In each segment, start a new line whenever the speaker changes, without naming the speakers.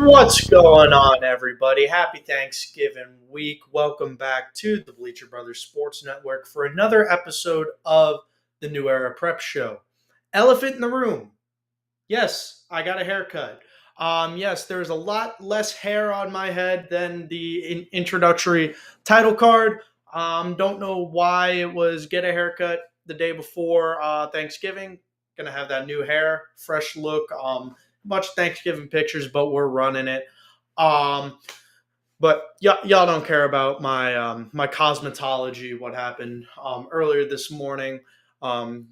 What's going on, everybody? Happy Thanksgiving week. Welcome back to the Bleacher Brothers Sports Network for another episode of the New Era Prep Show. Elephant in the room. Yes, I got a haircut. Yes, there's a lot less hair on my head than the introductory title card. Don't know why it was get a haircut the day before Thanksgiving. Gonna have that new hair, fresh look. Bunch of Thanksgiving pictures, but we're running it. But y'all don't care about my cosmetology. What happened earlier this morning?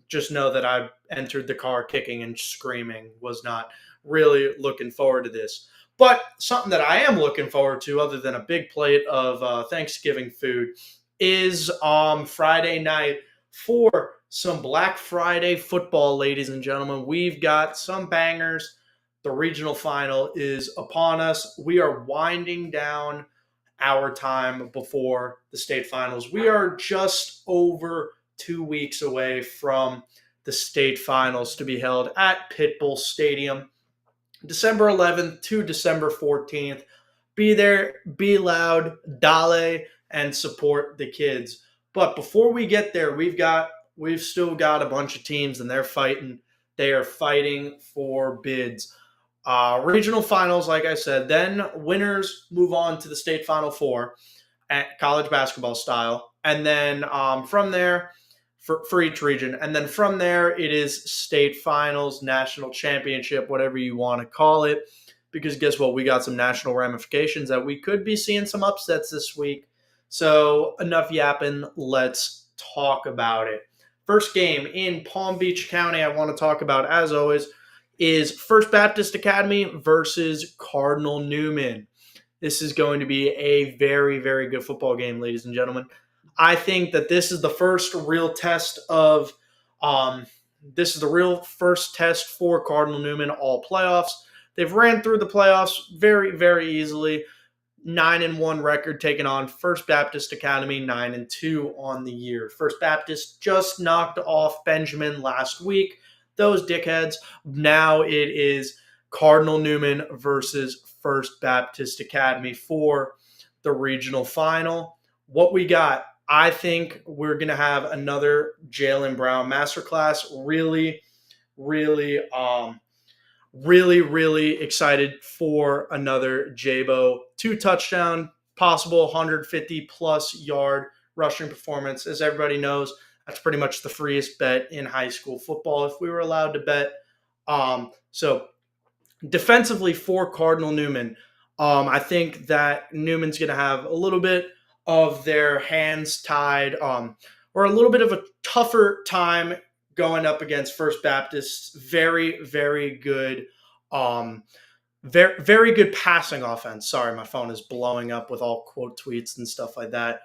Just know that I entered the car kicking and screaming. Was not really looking forward to this. But something that I am looking forward to, other than a big plate of Thanksgiving food, is Friday night for some Black Friday football, ladies and gentlemen. We've got some bangers. The regional final is upon us. We are winding down our time before the state finals. We are just over 2 weeks away from the state finals to be held at Pitbull Stadium, December 11th to December 14th. Be there, be loud, dale, and support the kids. But before we get there, we've still got a bunch of teams, and they're fighting. They are fighting for bids. Regional finals, like I said, then winners move on to the state final four at college basketball style. And then from there, for each region. And then from there, it is state finals, national championship, whatever you want to call it. Because guess what? We got some national ramifications that we could be seeing some upsets this week. So enough yapping. Let's talk about it. First game in Palm Beach County I want to talk about, as always, is First Baptist Academy versus Cardinal Newman. This is going to be a very, very good football game, ladies and gentlemen. I think that this is the first real test for Cardinal Newman all playoffs. They've ran through the playoffs very, very easily. 9-1 record taken on First Baptist Academy, 9-2 on the year. First Baptist just knocked off Benjamin last week. Those dickheads. Now it is Cardinal Newman versus First Baptist Academy for the regional final. What we got? I think we're going to have another Jalen Brown masterclass. Really excited for another Jabo 2-touchdown, possible 150-plus yard rushing performance. As everybody knows, that's pretty much the freest bet in high school football if we were allowed to bet. So defensively for Cardinal Newman, I think that Newman's going to have a little bit of their hands tied or a little bit of a tougher time going up against First Baptist's very, very good very good passing offense. Sorry, my phone is blowing up with all quote tweets and stuff like that.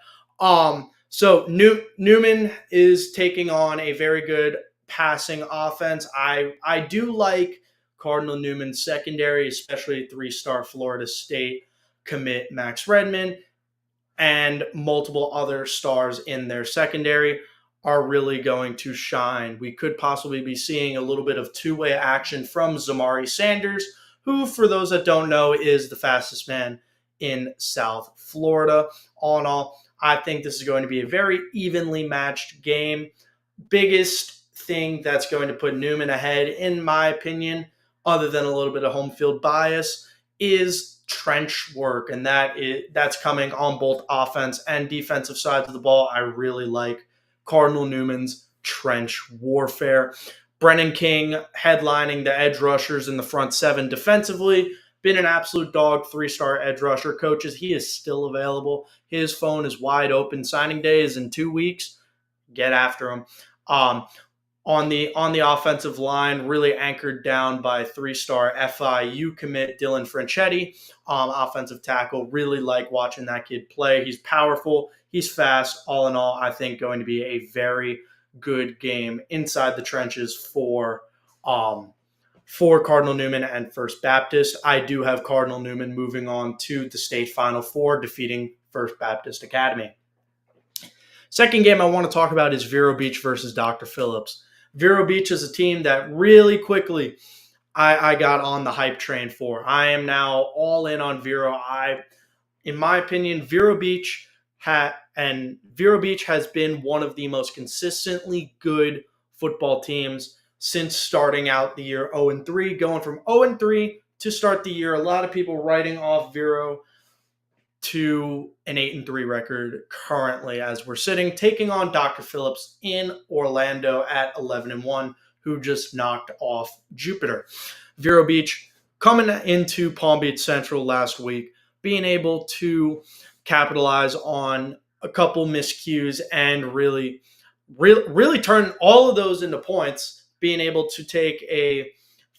So Newman is taking on a very good passing offense. I do like Cardinal Newman's secondary, especially 3-star Florida State commit Max Redmond, and multiple other stars in their secondary are really going to shine. We could possibly be seeing a little bit of two-way action from Zamari Sanders, who, for those that don't know, is the fastest man in South Florida. All in all, I think this is going to be a very evenly matched game. Biggest thing that's going to put Newman ahead, in my opinion, other than a little bit of home field bias, is trench work, and that's coming on both offense and defensive sides of the ball. I really like Cardinal Newman's trench warfare. Brennan King headlining the edge rushers in the front seven defensively. Been an absolute dog, 3-star edge rusher. Coaches, he is still available. His phone is wide open. Signing day is in 2 weeks. Get after him. On the offensive line, really anchored down by 3-star FIU commit Dylan Franchetti, offensive tackle. Really like watching that kid play. He's powerful. He's fast. All in all, I think going to be a very good game inside the trenches for Cardinal Newman and First Baptist. I do have Cardinal Newman moving on to the state Final Four, defeating First Baptist Academy. Second game I want to talk about is Vero Beach versus Dr. Phillips. Vero Beach is a team that really quickly, I got on the hype train for. I am now all in on Vero. In my opinion, Vero Beach has been one of the most consistently good football teams since starting out the year 0-3, going from 0-3 to start the year. A lot of people writing off Vero to an 8-3 record currently as we're sitting, taking on Dr. Phillips in Orlando at 11-1, who just knocked off Jupiter. Vero Beach coming into Palm Beach Central last week, being able to capitalize on a couple miscues and really turn all of those into points, being able to take a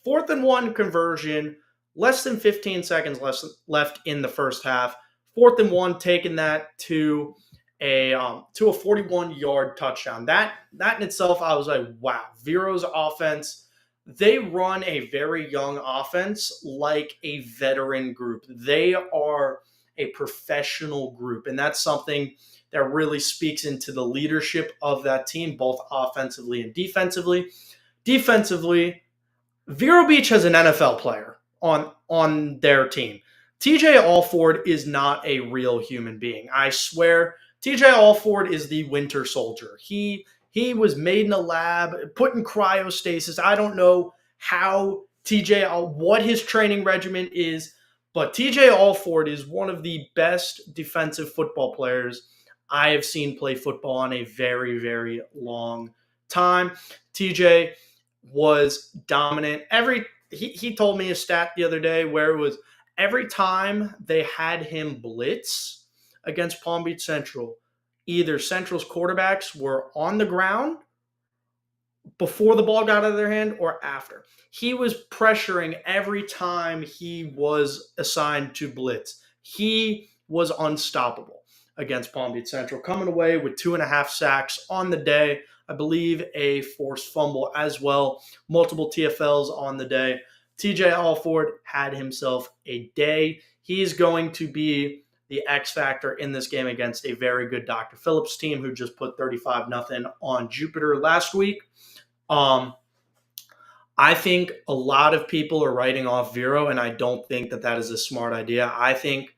4th-and-1 conversion, less than 15 seconds left in the first half. 4th-and-1, taking that to a 41-yard touchdown. That in itself, I was like, wow, Vero's offense. They run a very young offense like a veteran group. They are a professional group, and that's something that really speaks into the leadership of that team, both offensively and defensively. Defensively, Vero Beach has an NFL player on their team. TJ Alford is not a real human being. I swear, TJ Alford is the Winter Soldier. He was made in a lab, put in cryostasis. I don't know what his training regimen is, but TJ Alford is one of the best defensive football players I have seen play football in a very, very long time. TJ was dominant. He told me a stat the other day where it was every time they had him blitz against Palm Beach Central, either Central's quarterbacks were on the ground before the ball got out of their hand or after. He was pressuring every time he was assigned to blitz. He was unstoppable against Palm Beach Central, coming away with 2.5 sacks on the day. I believe a forced fumble as well. Multiple TFLs on the day. TJ Alford had himself a day. He's going to be the X factor in this game against a very good Dr. Phillips team who just put 35-0 on Jupiter last week. I think a lot of people are writing off Vero, and I don't think that is a smart idea. I think,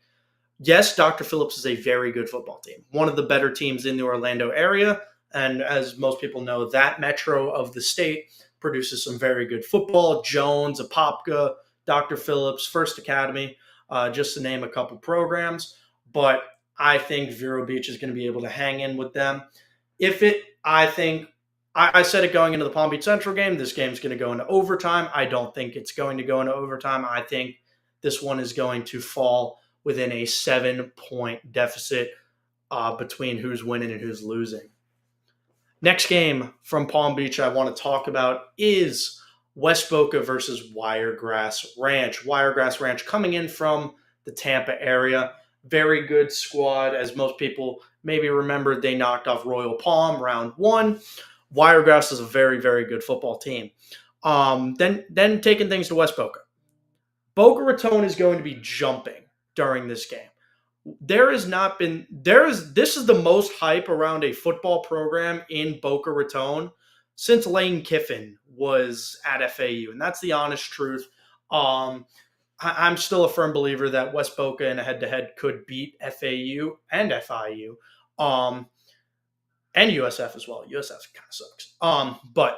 yes, Dr. Phillips is a very good football team, one of the better teams in the Orlando area. And as most people know, that metro of the state produces some very good football. Jones, Apopka, Dr. Phillips, First Academy, just to name a couple programs. But I think Vero Beach is going to be able to hang in with them. I said it going into the Palm Beach Central game. This game's going to go into overtime. I don't think it's going to go into overtime. I think this one is going to fall within a 7-point deficit between who's winning and who's losing. Next game from Palm Beach I want to talk about is West Boca versus Wiregrass Ranch. Wiregrass Ranch coming in from the Tampa area. Very good squad. As most people maybe remember, they knocked off Royal Palm round 1. Wiregrass is a very, very good football team. Then taking things to West Boca. Boca Raton is going to be jumping during this game. This is the most hype around a football program in Boca Raton since Lane Kiffin was at FAU, and that's the honest truth. I'm still a firm believer that West Boca in a head-to-head could beat FAU and FIU, and USF as well. USF kind of sucks. But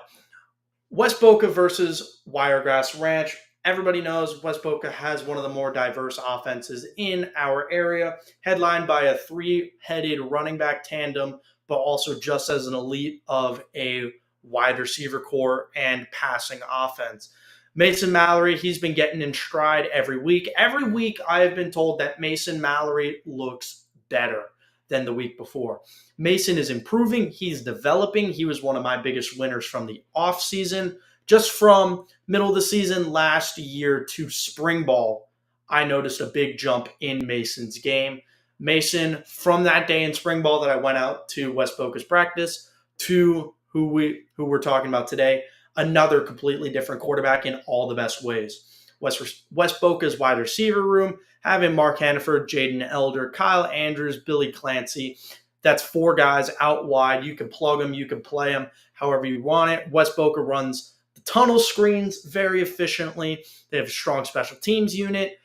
West Boca versus Wiregrass Ranch. Everybody knows West Boca has one of the more diverse offenses in our area, headlined by a 3-headed running back tandem, but also just as an elite of a wide receiver core and passing offense. Mason Mallory, he's been getting in stride every week. Every week I have been told that Mason Mallory looks better than the week before. Mason is improving. He's developing. He was one of my biggest winners from the offseason. Just from middle of the season last year to spring ball, I noticed a big jump in Mason's game. Mason, from that day in spring ball that I went out to West Boca's practice to who we're talking about today, another completely different quarterback in all the best ways. West Boca's wide receiver room, having Mark Hannaford, Jaden Elder, Kyle Andrews, Billy Clancy. That's 4 guys out wide. You can plug them, you can play them however you want it. West Boca runs the tunnel screens very efficiently. They have a strong special teams unit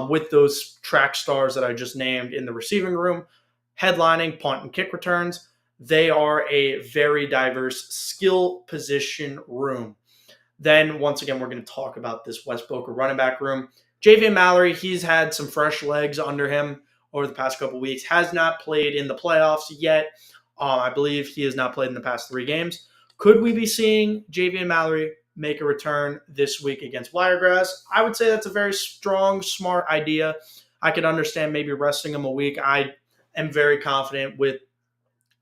with those track stars that I just named in the receiving room, headlining punt and kick returns. They are a very diverse skill position room. Then, once again, we're going to talk about this West Boca running back room. Javian Mallory, he's had some fresh legs under him over the past couple weeks, has not played in the playoffs yet. I believe he has not played in the past 3 games. Could we be seeing Javian Mallory make a return this week against Wiregrass? I would say that's a very strong, smart idea. I could understand maybe resting him a week. I am very confident with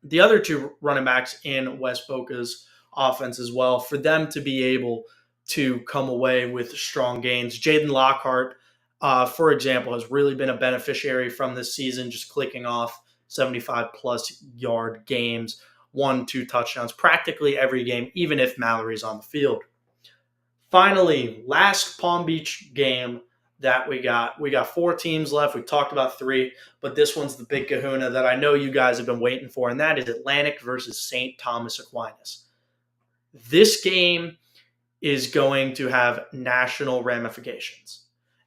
the other 2 running backs in West Boca's offense as well, for them to be able to come away with strong gains. Jaden Lockhart, for example, has really been a beneficiary from this season, just clicking off 75-plus yard games, 1-2 touchdowns, practically every game, even if Mallory's on the field. Finally, last Palm Beach game that we got 4 teams left. We talked about 3, but this one's the big kahuna that I know you guys have been waiting for, and that is Atlantic versus St. Thomas Aquinas. This game is going to have national ramifications.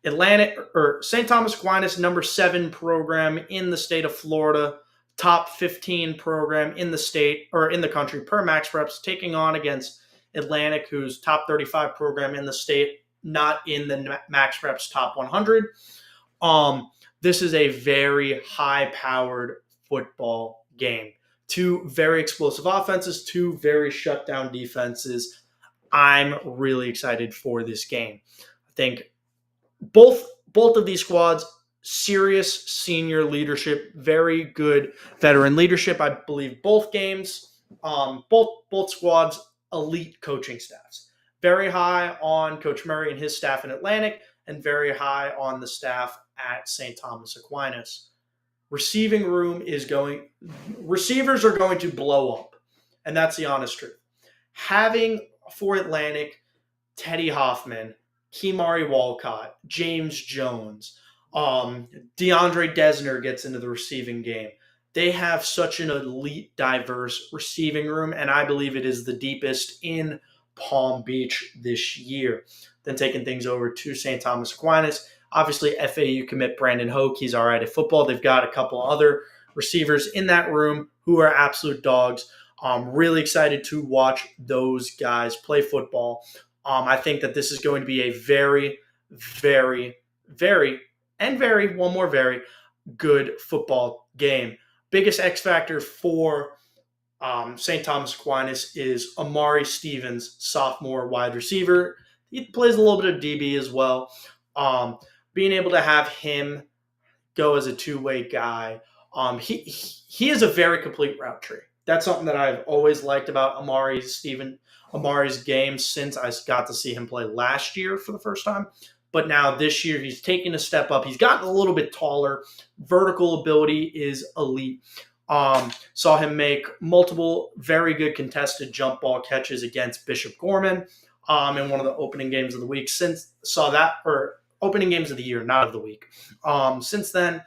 Atlantic or St. Thomas Aquinas, number 7 program in the state of Florida, top 15 program in the state or in the country per max reps, taking on against Atlantic, who's top 35 program in the state, not in the max reps top 100. This is a very high-powered football game. 2 very explosive offenses, 2 very shutdown defenses. I'm really excited for this game. I think both of these squads, serious senior leadership, very good veteran leadership. I believe both games, both squads, elite coaching staffs. Very high on Coach Murray and his staff in Atlantic, and very high on the staff at St. Thomas Aquinas. Receivers are going to blow up, and that's the honest truth. Having for Atlantic, Teddy Hoffman, Kimari Walcott, James Jones, DeAndre Desner gets into the receiving game. They have such an elite, diverse receiving room, and I believe it is the deepest in Palm Beach this year. Then taking things over to St. Thomas Aquinas, obviously FAU commit Brandon Hoke. He's all right at football. They've got a couple other receivers in that room who are absolute dogs. I'm really excited to watch those guys play football. I think that this is going to be a very, very, very, and very, one more very good football game. Biggest X factor for St. Thomas Aquinas is Amari Stevens, sophomore wide receiver. He plays a little bit of DB as well. Being able to have him go as a 2-way guy, he is a very complete route tree. That's something that I've always liked about Amari's game since I got to see him play last year for the first time. But now this year he's taken a step up. He's gotten a little bit taller. Vertical ability is elite. Saw him make multiple very good contested jump ball catches against Bishop Gorman in one of the opening games of the week. Opening games of the year, not of the week. Since then,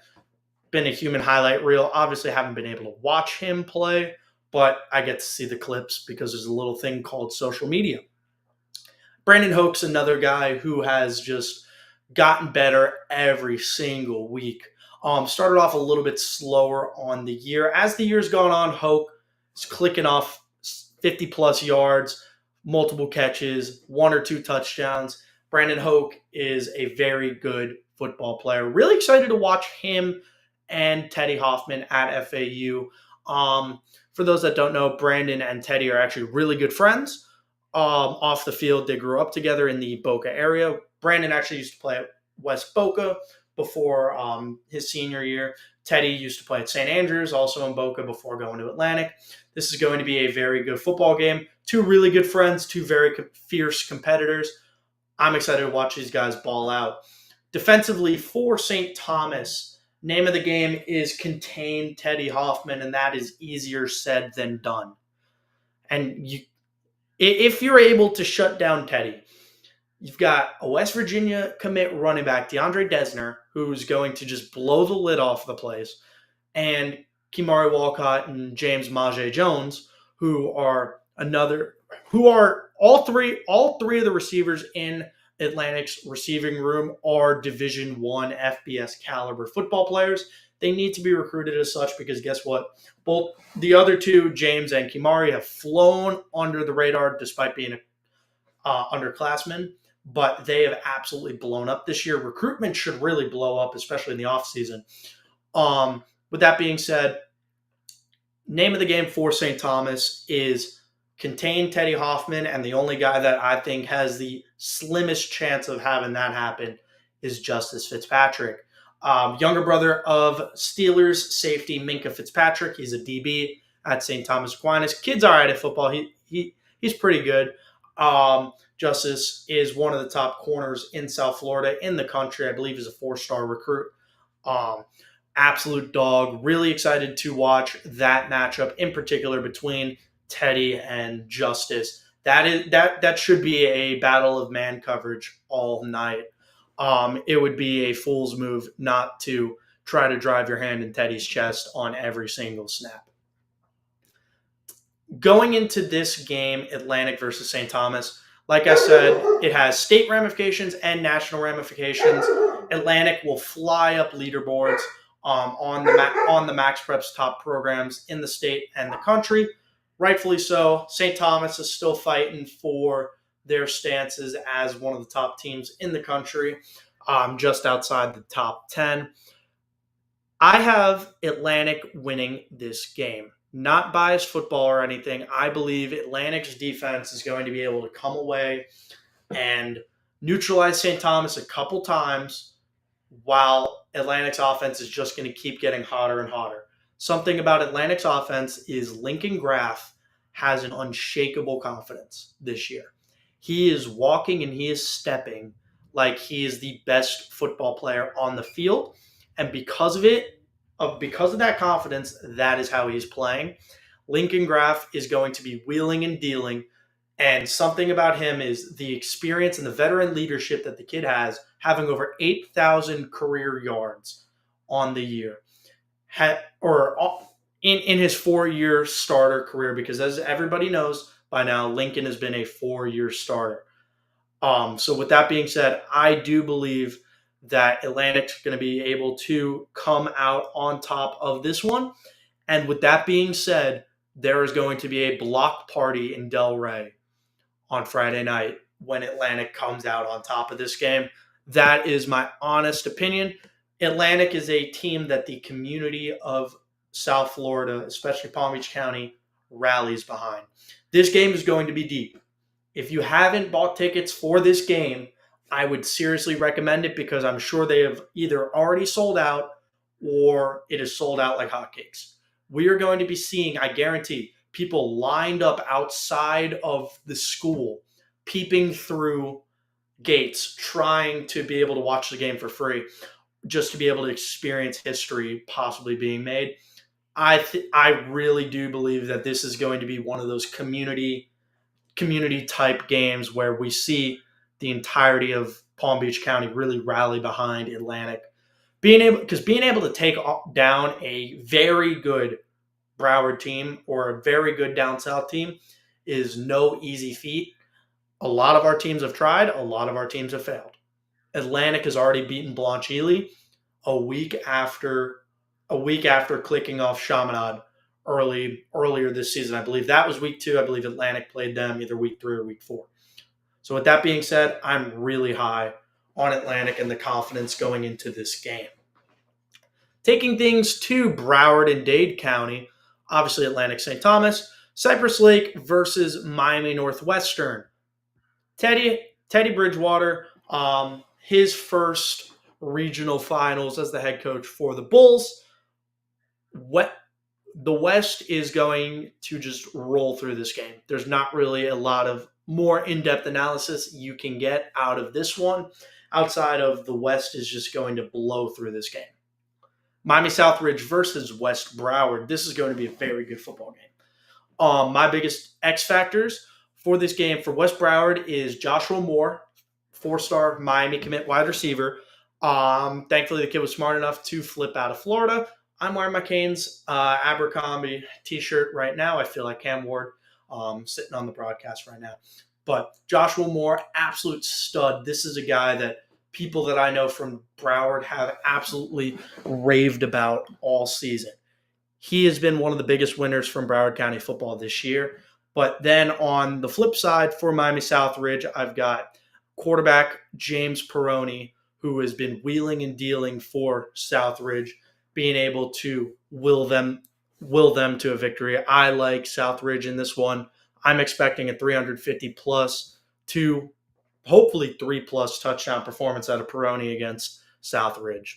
been a human highlight reel. Obviously, haven't been able to watch him play, but I get to see the clips because there's a little thing called social media. Brandon Hoke's another guy who has just gotten better every single week. Started off a little bit slower on the year. As the year's gone on, Hoke is clicking off 50-plus yards, multiple catches, 1 or 2 touchdowns. Brandon Hoke is a very good football player. Really excited to watch him and Teddy Hoffman at FAU. For those that don't know, Brandon and Teddy are actually really good friends. Off the field, they grew up together in the Boca area. Brandon actually used to play at West Boca before his senior year. Teddy used to play at St. Andrews, also in Boca, before going to Atlantic. This is going to be a very good football game. 2 really good friends, 2 very fierce competitors. I'm excited to watch these guys ball out. Defensively for St. Thomas, name of the game is contain Teddy Hoffman, and that is easier said than done. And if you're able to shut down Teddy, you've got a West Virginia commit running back, DeAndre Desner, who's going to just blow the lid off the place, and Kimari Walcott and James Maje Jones, who are who are all three of the receivers in Atlantic's receiving room are Division One FBS caliber football players. They need to be recruited as such because guess what? Both the other two, James and Kimari, have flown under the radar despite being underclassmen, but they have absolutely blown up this year. Recruitment should really blow up, especially in the offseason. With that being said, name of the game for St. Thomas is contain Teddy Hoffman, and the only guy that I think has the slimmest chance of having that happen is Justice Fitzpatrick. Younger brother of Steelers safety Minka Fitzpatrick. He's a DB at St. Thomas Aquinas. Kid's all right at football. He's pretty good. Justice is one of the top corners in South Florida in the country. I believe he's a 4-star recruit. Um, Absolute dog. Really excited to watch that matchup in particular between Teddy and Justice. That should be a battle of man coverage all night. It would be a fool's move not to try to drive your hand in Teddy's chest on every single snap. Going into this game, Atlantic versus St. Thomas, like I said, it has state ramifications and national ramifications. Atlantic will fly up leaderboards on the Max Preps top programs in the state and the country. Rightfully so. St. Thomas is still fighting for their stances as one of the top teams in the country, just outside the top 10. I have Atlantic winning this game. Not biased football or anything. I believe Atlantic's defense is going to be able to come away and neutralize St. Thomas a couple times while Atlantic's offense is just going to keep getting hotter and hotter. Something about Atlantic's offense is Lincoln Graff has an unshakable confidence this year. He is walking and he is stepping like he is the best football player on the field. And because of that confidence, that is how he's playing. Lincoln Graff is going to be wheeling and dealing. And something about him is the experience and the veteran leadership that the kid has, having over 8,000 career yards on the year, in his 4-year starter career. Because as everybody knows by now, Lincoln has been a 4-year starter. So with that being said, I do believe that Atlantic's going to be able to come out on top of this one. And with that being said, there is going to be a block party in Delray on Friday night when Atlantic comes out on top of this game. That is my honest opinion. Atlantic is a team that the community of South Florida, especially Palm Beach County, rallies behind. This game is going to be deep. If you haven't bought tickets for this game, I would seriously recommend it because I'm sure they have either already sold out or it is sold out like hotcakes. We are going to be seeing, I guarantee, people lined up outside of the school, peeping through gates, trying to be able to watch the game for free, just to be able to experience history possibly being made. I really do believe that this is going to be one of those community type games where we see the entirety of Palm Beach County really rally behind Atlantic. Being able to take down a very good Broward team or a very good down south team is no easy feat. A lot of our teams have tried, a lot of our teams have failed. Atlantic has already beaten Blanche Ely a week after clicking off Chaminade earlier this season. I believe that was week 2. I believe Atlantic played them either week 3 or week 4. So with that being said, I'm really high on Atlantic and the confidence going into this game. Taking things to Broward and Dade County, obviously Atlantic St. Thomas, Cypress Lake versus Miami Northwestern. Teddy Bridgewater, his first regional finals as the head coach for the Bulls. The West is going to just roll through this game. There's not really a lot of more in-depth analysis you can get out of this one. Outside of the West is just going to blow through this game. Miami Southridge versus West Broward. This is going to be a very good football game. My biggest X factors for this game for West Broward is Joshua Moore, 4-star Miami commit wide receiver. Thankfully, the kid was smart enough to flip out of Florida. I'm wearing my Canes Abercrombie t-shirt right now. I feel like Cam Ward. sitting on the broadcast right now. But Joshua Moore, absolute stud. This is a guy that people that I know from Broward have absolutely raved about all season. He has been one of the biggest winners from Broward County football this year. But then on the flip side for Miami Southridge, I've got quarterback James Peroni, who has been wheeling and dealing for Southridge, being able to will them to a victory. I like Southridge in this one. I'm expecting a 350 plus to hopefully 3+ touchdown performance out of Peroni against Southridge.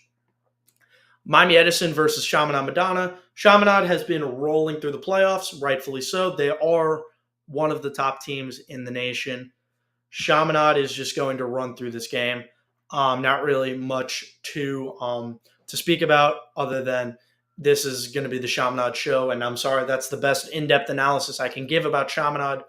Miami Edison versus Chaminade Madonna. Chaminade has been rolling through the playoffs, rightfully so. They are one of the top teams in the nation. Chaminade is just going to run through this game. Not really much to speak about other than this is going to be the Chaminade show. And I'm sorry, that's the best in-depth analysis I can give about Chaminade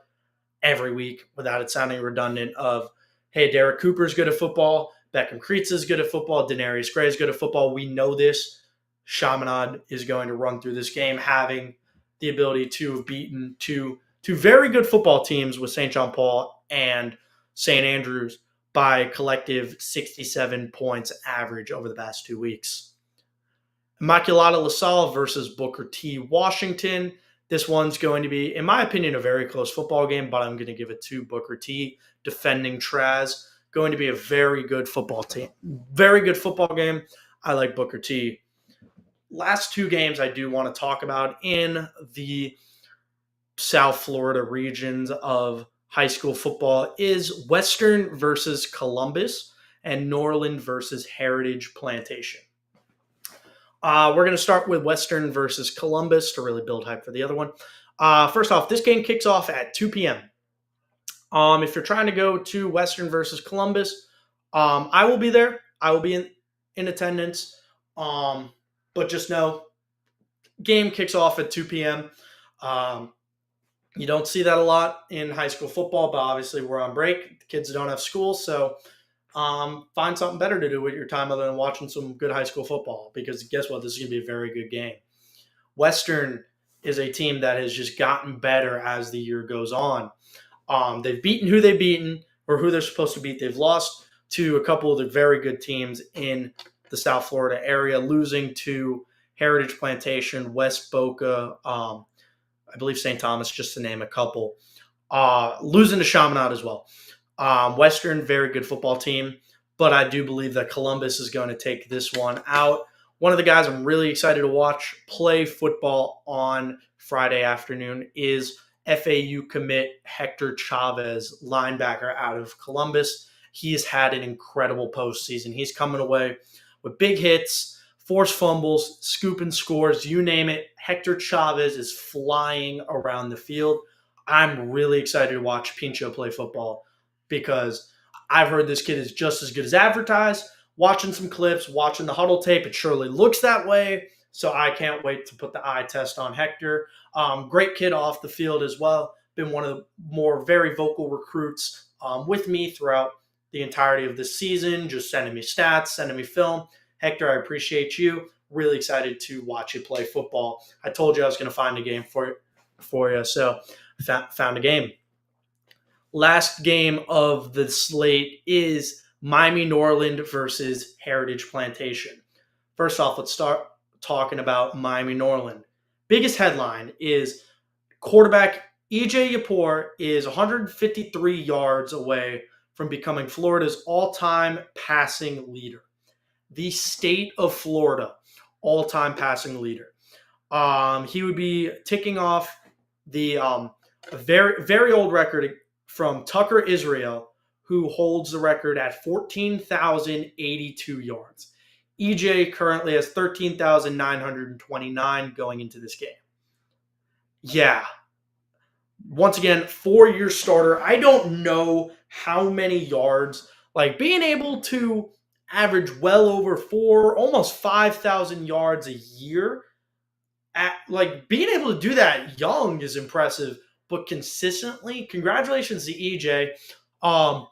every week without it sounding redundant of, hey, Derek Cooper's good at football. Beckham Kreitz is good at football. Denarius Gray is good at football. We know this. Chaminade is going to run through this game, having the ability to have beaten two very good football teams with St. John Paul and St. Andrews by collective 67 points average over the past 2 weeks. Immaculata LaSalle versus Booker T. Washington. This one's going to be, in my opinion, a very close football game, but I'm going to give it to Booker T, defending Traz. Going to be a very good football team. Very good football game. I like Booker T. Last two games I do want to talk about in the South Florida regions of high school football is Western versus Columbus and Norland versus Heritage Plantation. We're going to start with Western versus Columbus to really build hype for the other one. First off, this game kicks off at 2 p.m. If you're trying to go to Western versus Columbus, I will be there. I will be in attendance. But just know, game kicks off at 2 p.m. You don't see that a lot in high school football, but obviously we're on break. The kids don't have school, so find something better to do with your time other than watching some good high school football, because guess what? This is going to be a very good game. Western is a team that has just gotten better as the year goes on. They've beaten who they've beaten or who they're supposed to beat. They've lost to a couple of the very good teams in the South Florida area, losing to Heritage Plantation, West Boca, I believe St. Thomas, just to name a couple. Losing to Chaminade as well. Western, very good football team, but I do believe that Columbus is going to take this one out. One of the guys I'm really excited to watch play football on Friday afternoon is FAU commit Hector Chavez, linebacker out of Columbus. He has had an incredible postseason. He's coming away with big hits, forced fumbles, scoop and scores, you name it. Hector Chavez is flying around the field. I'm really excited to watch Pincho play football because I've heard this kid is just as good as advertised. Watching some clips, watching the huddle tape, it surely looks that way. So I can't wait to put the eye test on Hector. Great kid off the field as well. Been one of the more very vocal recruits with me throughout the entirety of the season, just sending me stats, sending me film. Hector, I appreciate you. Really excited to watch you play football. I told you I was going to find a game for you, so found a game. Last game of the slate is Miami Norland versus Heritage Plantation. First off, let's start talking about Miami Norland. Biggest headline is quarterback EJ Yapor is 153 yards away from becoming Florida's all-time passing leader. The state of Florida all-time passing leader. He would be ticking off the very, very old record from Tucker Israel, who holds the record at 14,082 yards. EJ currently has 13,929 going into this game. Yeah. Once again, 4-year starter. I don't know how many yards. Like being able to average well over almost 5,000 yards a year. Like being able to do that young is impressive, but consistently, congratulations to EJ. I'm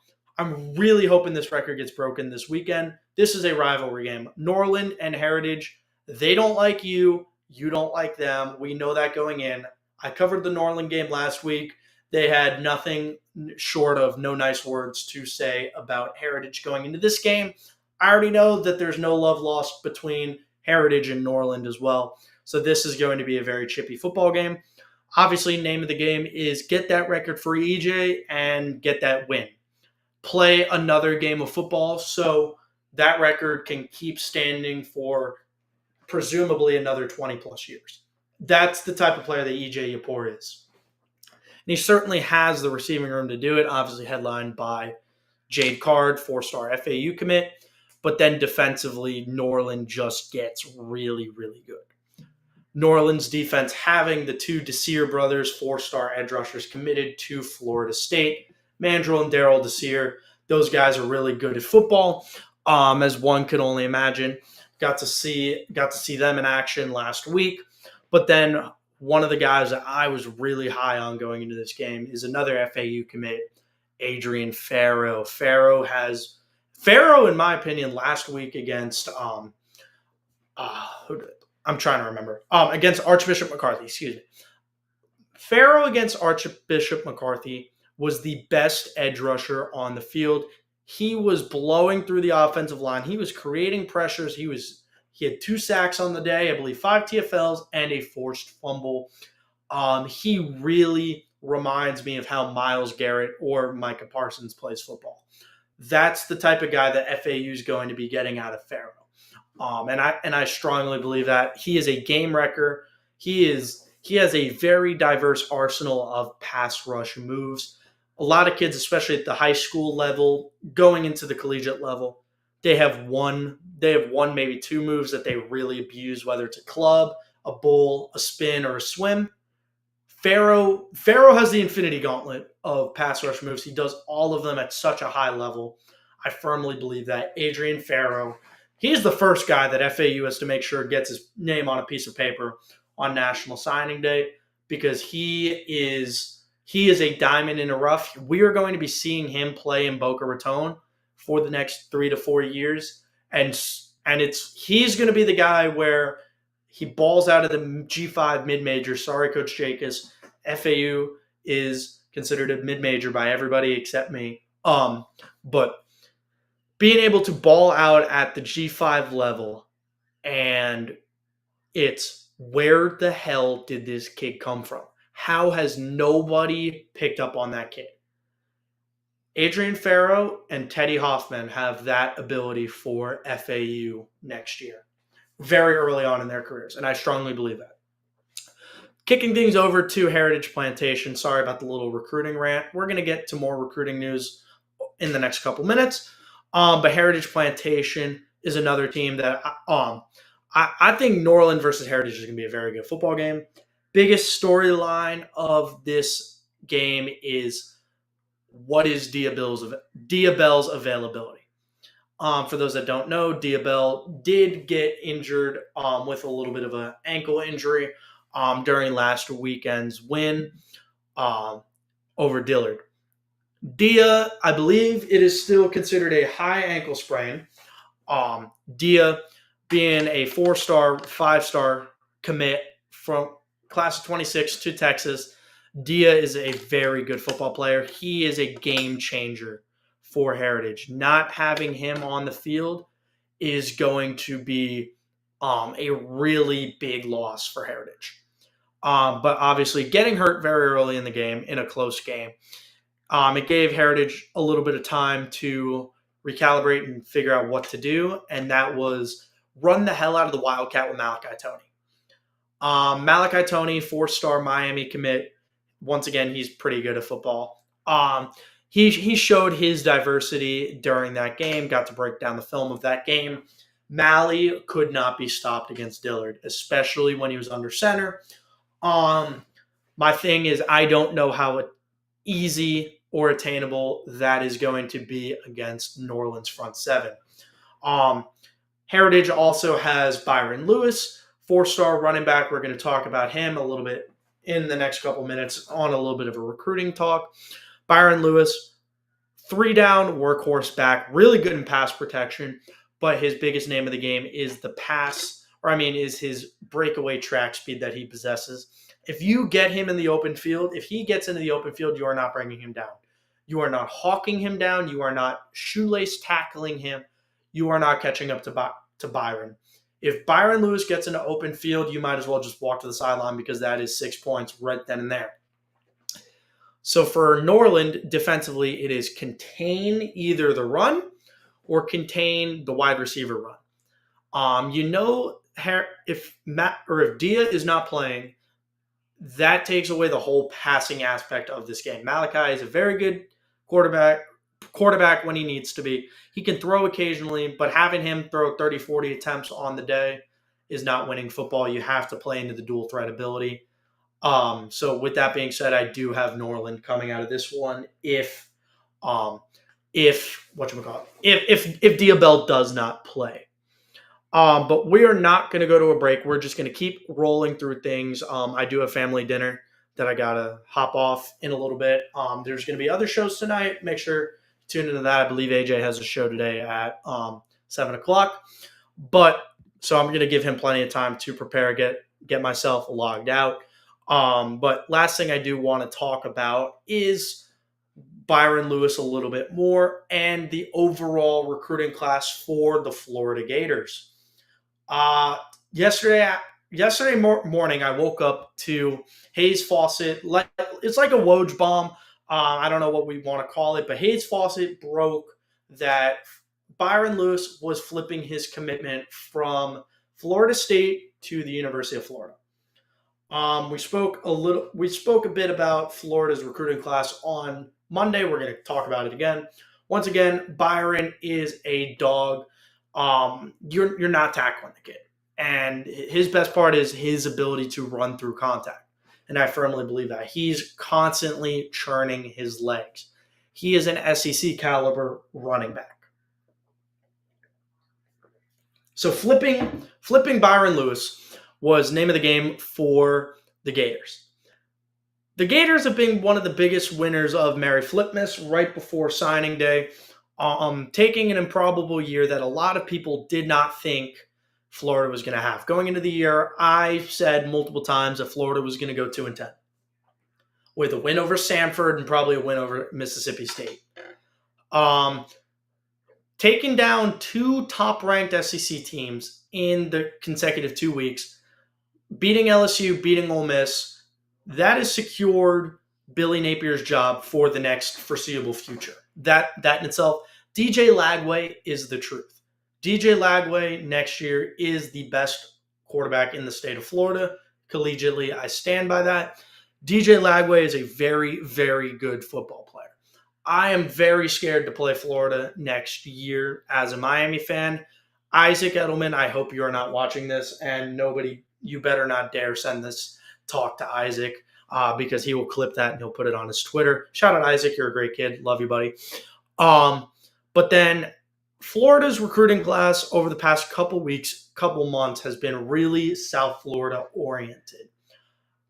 really hoping this record gets broken this weekend. This is a rivalry game. Norland and Heritage, they don't like you. You don't like them. We know that going in. I covered the Norland game last week. They had nothing short of no nice words to say about Heritage going into this game. I already know that there's no love lost between Heritage and Norland as well. So this is going to be a very chippy football game. Obviously, name of the game is get that record for EJ and get that win. Play another game of football so that record can keep standing for presumably another 20 plus years. That's the type of player that EJ Yapor is. And he certainly has the receiving room to do it, obviously headlined by Jade Card, 4-star FAU commit. But then defensively, Norland just gets really, really good. Norland's defense having the two Desir brothers, 4-star edge rushers committed to Florida State. Mandrill and Daryl Desir, those guys are really good at football, as one could only imagine. Got to see them in action last week. But then one of the guys that I was really high on going into this game is another FAU commit, Adrian Farrow. Farrow, in my opinion, last week against I'm trying to remember. Against Archbishop McCarthy, excuse me. Farrow against Archbishop McCarthy was the best edge rusher on the field. He was blowing through the offensive line. He was creating pressures. He had 2 sacks on the day, I believe 5 TFLs, and a forced fumble. He really reminds me of how Myles Garrett or Micah Parsons plays football. That's the type of guy that FAU is going to be getting out of Farrow. And I strongly believe that he is a game wrecker. He has a very diverse arsenal of pass rush moves. A lot of kids, especially at the high school level, going into the collegiate level, they have one, maybe 2 moves that they really abuse, whether it's a club, a bull, a spin, or a swim. Farrow has the infinity gauntlet of pass rush moves. He does all of them at such a high level. I firmly believe that Adrian Farrow, he's the first guy that FAU has to make sure gets his name on a piece of paper on National Signing Day, because he is a diamond in the rough. We are going to be seeing him play in Boca Raton for the next 3 to 4 years, and he's going to be the guy where he balls out of the G5 mid-major. Sorry, Coach Jacobs. FAU is considered a mid-major by everybody except me. But being able to ball out at the G5 level, and it's where the hell did this kid come from? How has nobody picked up on that kid? Adrian Farrow and Teddy Hoffman have that ability for FAU next year, very early on in their careers, and I strongly believe that. Kicking things over to Heritage Plantation. Sorry about the little recruiting rant. We're going to get to more recruiting news in the next couple minutes. But Heritage Plantation is another team that I think Norland versus Heritage is going to be a very good football game. Biggest storyline of this game is what is Diabell's availability. For those that don't know, Diabell did get injured with a little bit of an ankle injury during last weekend's win over Dillard. Dia, I believe it is still considered a high ankle sprain. Dia being a 4-star, 5-star commit from class of 26 to Texas. Dia is a very good football player. He is a game changer for Heritage. Not having him on the field is going to be a really big loss for Heritage. But obviously getting hurt very early in the game, in a close game, it gave Heritage a little bit of time to recalibrate and figure out what to do, and that was run the hell out of the Wildcat with Malachi Toney. Malachi Toney, 4-star Miami commit. Once again, he's pretty good at football. He showed his diversity during that game, got to break down the film of that game. Mally could not be stopped against Dillard, especially when he was under center. My thing is, I don't know how easy or attainable that is going to be against Norland's front 7. Heritage also has Byron Lewis, 4-star running back. We're going to talk about him a little bit in the next couple minutes on a little bit of a recruiting talk. Byron Lewis, 3-down workhorse back, really good in pass protection, but his biggest name of the game is is his breakaway track speed that he possesses. If you get him in the open field, if he gets into the open field, you are not bringing him down. You are not hawking him down. You are not shoelace tackling him. You are not catching up to Byron. If Byron Lewis gets into open field, you might as well just walk to the sideline because that is 6 points right then and there. So for Norland, defensively, it is contain either the run or contain the wide receiver run. If Matt or if Dia is not playing, that takes away the whole passing aspect of this game. Malachi is a very good quarterback when he needs to be. He can throw occasionally, but having him throw 30, 40 attempts on the day is not winning football. You have to play into the dual threat ability. So with that being said, I do have Norland coming out of this one if Diabell does not play. But we are not going to go to a break. We're just going to keep rolling through things. I do have family dinner that I got to hop off in a little bit. There's going to be other shows tonight. Make sure to tune into that. I believe AJ has a show today at 7 o'clock. So I'm going to give him plenty of time to prepare, get myself logged out. But last thing I do want to talk about is Byron Lewis a little bit more and the overall recruiting class for the Florida Gators. Yesterday morning, I woke up to Hayes Fawcett. It's like a Woj bomb. I don't know what we want to call it, but Hayes Fawcett broke that Byron Lewis was flipping his commitment from Florida State to the University of Florida. We spoke a bit about Florida's recruiting class on Monday. We're going to talk about it again. Once again, Byron is a dog. You're not tackling the kid. And his best part is his ability to run through contact. And I firmly believe that. He's constantly churning his legs. He is an SEC caliber running back. So flipping Byron Lewis was name of the game for the Gators. The Gators have been one of the biggest winners of Merry Flipmas right before signing day, taking an improbable year that a lot of people did not think Florida was going to have. Going into the year, I said multiple times that Florida was going to go 2-10 with a win over Samford and probably a win over Mississippi State. Taking down two top-ranked SEC teams in the consecutive 2 weeks, beating LSU, beating Ole Miss, that has secured Billy Napier's job for the next foreseeable future. That in itself, DJ Lagway is the truth. DJ Lagway next year is the best quarterback in the state of Florida. Collegiately, I stand by that. DJ Lagway is a very, very good football player. I am very scared to play Florida next year as a Miami fan. Isaac Edelman, I hope you are not watching this, and you better not dare send this talk to Isaac because he will clip that and he'll put it on his Twitter. Shout out Isaac, you're a great kid. Love you, buddy. But then Florida's recruiting class over the past couple months has been really South Florida oriented.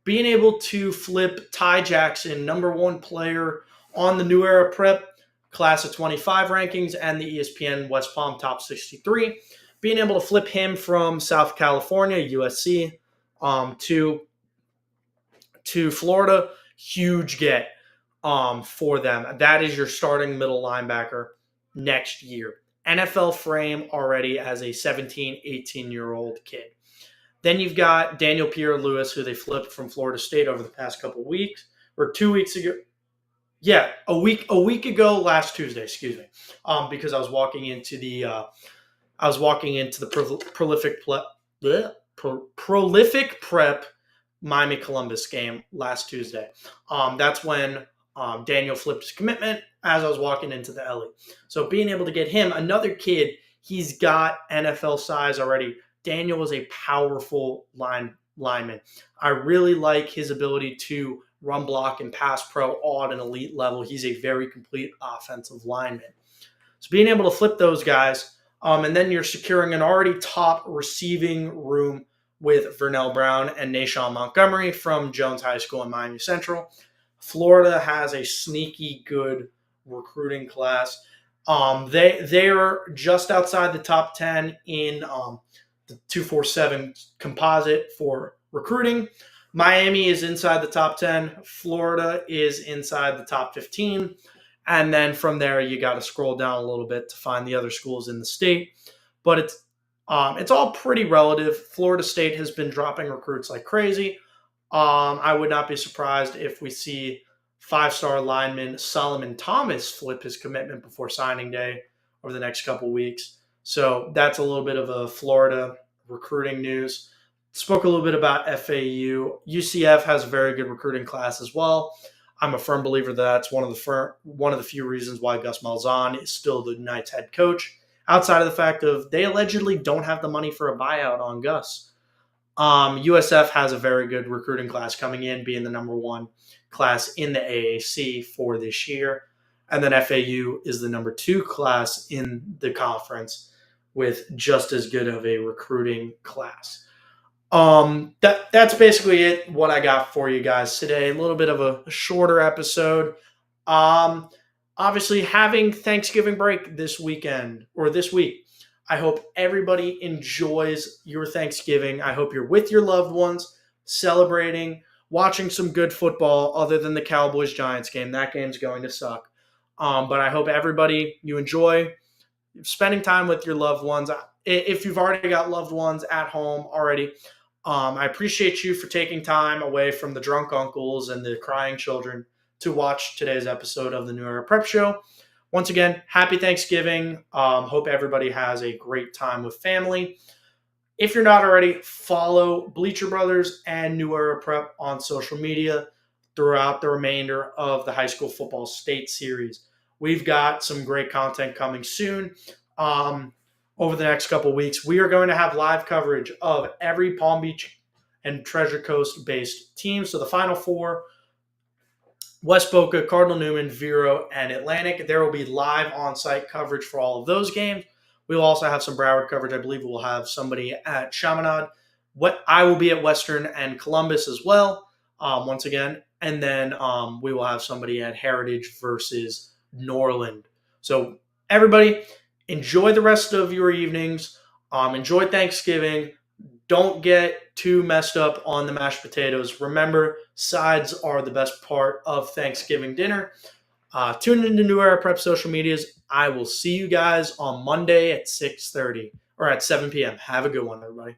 Being able to flip Ty Jackson, number one player on the New Era Prep class of 25 rankings and the ESPN West Palm Top 63, being able to flip him from South California, USC, to Florida, huge get for them. That is your starting middle linebacker next year. NFL frame already as a 17, 18-year-old kid. Then you've got Daniel Pierre-Louis, who they flipped from Florida State over the past couple weeks, or 2 weeks ago. Yeah, a week ago, last Tuesday, excuse me, because I was walking into the prolific prep Miami Columbus game last Tuesday. That's when Daniel flipped his commitment as I was walking into the LE. So being able to get him, another kid, he's got NFL size already. Daniel was a powerful lineman. I really like his ability to run block and pass pro all at an elite level. He's a very complete offensive lineman. So being able to flip those guys, and then you're securing an already top receiving room with Vernell Brown and Nashawn Montgomery from Jones High School and Miami Central. Florida has a sneaky good recruiting class. They are just outside the top 10 in the 247 composite for recruiting. Miami is inside the top 10. Florida is inside the top 15. And then from there, you got to scroll down a little bit to find the other schools in the state. But it's all pretty relative. Florida State has been dropping recruits like crazy. I would not be surprised if we see five-star lineman Solomon Thomas flip his commitment before signing day over the next couple weeks. So that's a little bit of a Florida recruiting news. Spoke a little bit about FAU. UCF has a very good recruiting class as well. I'm a firm believer that that's one of the few reasons why Gus Malzahn is still the Knights head coach. Outside of the fact of they allegedly don't have the money for a buyout on Gus. USF has a very good recruiting class coming in, being the number one class in the AAC for this year. And then FAU is the number two class in the conference with just as good of a recruiting class. That's basically it. What I got for you guys today. A little bit of a shorter episode. Um, Obviously having Thanksgiving break this weekend or this week. I hope everybody enjoys your Thanksgiving. I hope you're with your loved ones, celebrating, watching some good football other than the Cowboys Giants game. That game's going to suck. But I hope everybody you enjoy spending time with your loved ones. If you've already got loved ones at home already, I appreciate you for taking time away from the drunk uncles and the crying children to watch today's episode of the New Era Prep Show. Once again, happy Thanksgiving. Hope everybody has a great time with family. If you're not already, follow Bleacher Brothers and New Era Prep on social media throughout the remainder of the high school football state series. We've got some great content coming soon. Over the next couple weeks, we are going to have live coverage of every Palm Beach and Treasure Coast based team. So the Final Four, West Boca, Cardinal Newman, Vero, and Atlantic. There will be live on-site coverage for all of those games. We will also have some Broward coverage. I believe we'll have somebody at Chaminade. I will be at Western and Columbus as well, once again. And then we will have somebody at Heritage versus Norland. So everybody, enjoy the rest of your evenings. Enjoy Thanksgiving. Don't get too messed up on the mashed potatoes. Remember, sides are the best part of Thanksgiving dinner. Tune into New Era Prep social medias. I will see you guys on Monday at 6:30 or at 7 p.m. Have a good one, everybody.